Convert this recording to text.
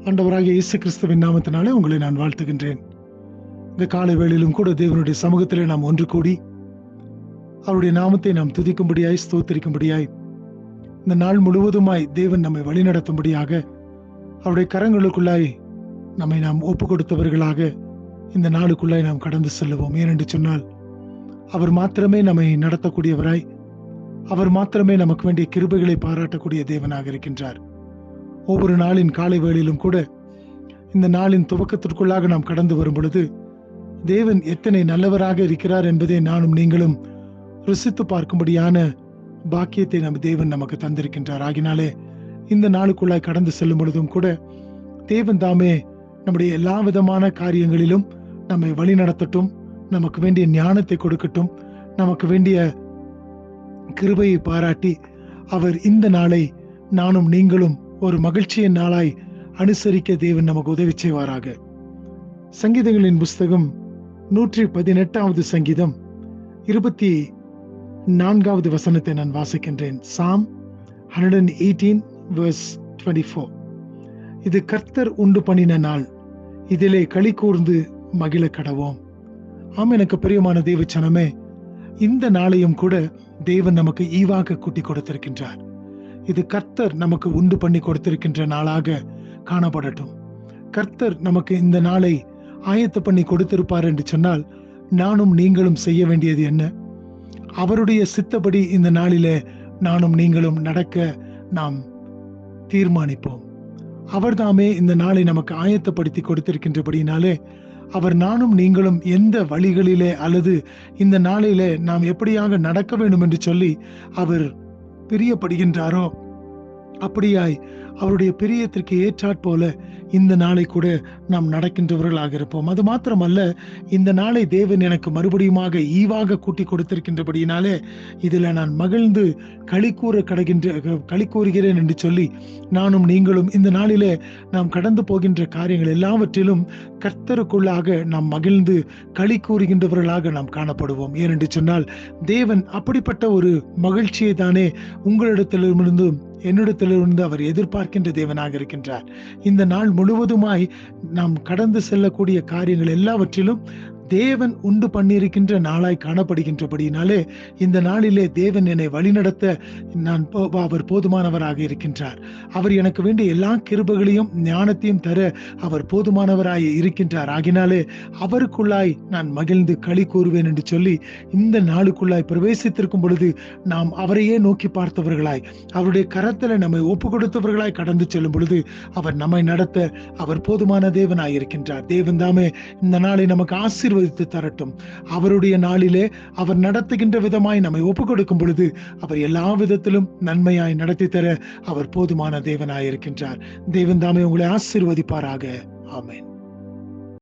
ஆண்டவராகிய இயேசு கிறிஸ்துவின் நாமத்தினாலே உங்களை நான் வாழ்த்துகின்றேன். இந்த காலை வேளையிலும் கூட தேவனுடைய சமூகத்திலே நாம் ஒன்று கூடி அவருடைய நாமத்தை நாம் துதிக்கும்படியாய், ஸ்தோத்திரிக்கும்படியாய், இந்த நாள் முழுவதுமாய் தேவன் நம்மை வழிநடத்தும்படியாக அவருடைய கரங்களுக்குள்ளாய் நம்மை நாம் ஒப்பு கொடுத்தவர்களாக இந்த நாளுக்குள்ளாய் நாம் கடந்து செல்லுவோம். ஏனென்று சொன்னால் அவர் மாத்திரமே நம்மை நடத்தக்கூடியவராய், அவர் மாத்திரமே நமக்கு வேண்டிய கிருபைகளை பாராட்டக்கூடிய தேவனாக இருக்கின்றார். ஒவ்வொரு நாளின் காலை வேளையிலும் கூட இந்த நாளின் துவக்கத்திற்குள்ளாக நாம் கடந்து வரும் பொழுது தேவன் எத்தனை நல்லவராக இருக்கிறார் என்பதை நானும் நீங்களும் ருசித்து பார்க்கும்படியான பாக்கியத்தை தேவன் நமக்கு தந்திருக்கின்றார். ஆகினாலே இந்த நாளுக்குள்ளாய் கடந்து செல்லும் பொழுதும் கூட தேவன் தாமே நம்முடைய எல்லா விதமான காரியங்களிலும் நம்மை வழி நடத்தட்டும், நமக்கு வேண்டிய ஞானத்தை கொடுக்கட்டும், நமக்கு வேண்டிய கிருபையை பாராட்டி அவர் இந்த நாளை நானும் நீங்களும் ஒரு மகிழ்ச்சியின் நாளாய் அனுசரிக்க தேவன் நமக்கு உதவி செய்வாராக. சங்கீதங்களின் புஸ்தகம் 118வது சங்கீதம் 24வது வசனத்தை நான் வாசிக்கின்றேன். சாம் 118 verse 24. இது கர்த்தர் உண்டு பண்ணின நாள், இதிலே களி கூர்ந்து மகிழ கடவோம். ஆம், எனக்கு பிரியமான தேவச்சனமே, இந்த நாளையும் கூட தேவன் நமக்கு ஈவாக கூட்டி கொடுத்திருக்கின்றார். இது கர்த்தர் நமக்கு உண்டு பண்ணி கொடுத்திருக்கின்ற நாளாக காணப்படட்டும். கர்த்தர் நமக்கு இந்த நாளை ஆயத்த பண்ணி கொடுத்திருப்பார் என்று சொன்னால் நானும் நீங்களும் செய்ய வேண்டியது என்ன? அவருடைய சித்தப்படி இந்த நாளிலே நானும் நீங்களும் நடக்க நாம் தீர்மானிப்போம். அவர் தாமே இந்த நாளை நமக்கு ஆயத்தப்படுத்தி கொடுத்திருக்கின்றபடினாலே அவர் நானும் நீங்களும் எந்த வழிகளிலே அல்லது இந்த நாளிலே நாம் எப்படியாக நடக்க வேண்டும் என்று சொல்லி அவர் பிரியப்படுகின்றாரோ அப்படியாய் அவருடைய பிரியத்திற்கு ஏற்றாற் போல இந்த நாளை கூட நாம் நடக்கின்றவர்களாக இருப்போம். அது மாத்திரமல்ல, இந்த நாளை தேவன் எனக்கு மறுபடியுமாக ஈவாக கூட்டி கொடுத்திருக்கின்றபடியினாலே இதில் நான் மகிழ்ந்து களி கூறுகிறேன் என்று சொல்லி நானும் நீங்களும் இந்த நாளிலே நாம் கடந்து போகின்ற காரியங்கள் எல்லாவற்றிலும் கர்த்தருக்குள்ளாக நாம் மகிழ்ந்து களி கூறுகின்றவர்களாக நாம் காணப்படுவோம். ஏனென்று சொன்னால் தேவன் அப்படிப்பட்ட ஒரு மகிழ்ச்சியை தானே உங்களிடத்திலிருந்து என்னிடத்திலிருந்து அவர் எதிர்பார்க்கின்ற தேவனாக இருக்கின்றார். இந்த நாள் முழுவதுமாய் நாம் கடந்து செல்லக்கூடிய காரியங்கள் எல்லாவற்றிலும் தேவன் உண்டு பண்ணியிருக்கின்ற நாளாய் காணப்படுகின்றபடினாலே இந்த நாளிலே தேவன் என்னை வழிநடத்த அவர் போதுமானவராக இருக்கின்றார். அவர் எனக்கு வேண்டிய எல்லா கிருபைகளையும் ஞானத்தையும் தர அவர் போதுமானவராய் இருக்கின்றார். ஆகினாலே அவருக்குள்ளாய் நான் மகிழ்ந்து களி கூறுவேன் என்று சொல்லி இந்த நாளுக்குள்ளாய் பிரவேசித்திருக்கும் பொழுது நாம் அவரையே நோக்கி பார்த்தவர்களாய், அவருடைய கரத்துல நம்மை ஒப்பு கொடுத்தவர்களாய் கடந்து செல்லும் பொழுது அவர் நம்மை நடத்த அவர் போதுமான தேவனாய் இருக்கின்றார். தேவன் தாமே இந்த நாளை நமக்கு ஆசீர்வதித்து தரட்டும். அவருடைய நாளிலே அவர் நடத்துகின்ற விதமாய் நம்மை ஒப்பு கொடுக்கும் பொழுது அவர் எல்லா விதத்திலும் நன்மையாய் நடத்தி தர அவர் போதுமான தேவனாய் இருக்கின்றார். தேவன் தாமே உங்களை ஆசீர்வதிப்பாராக. ஆமென்.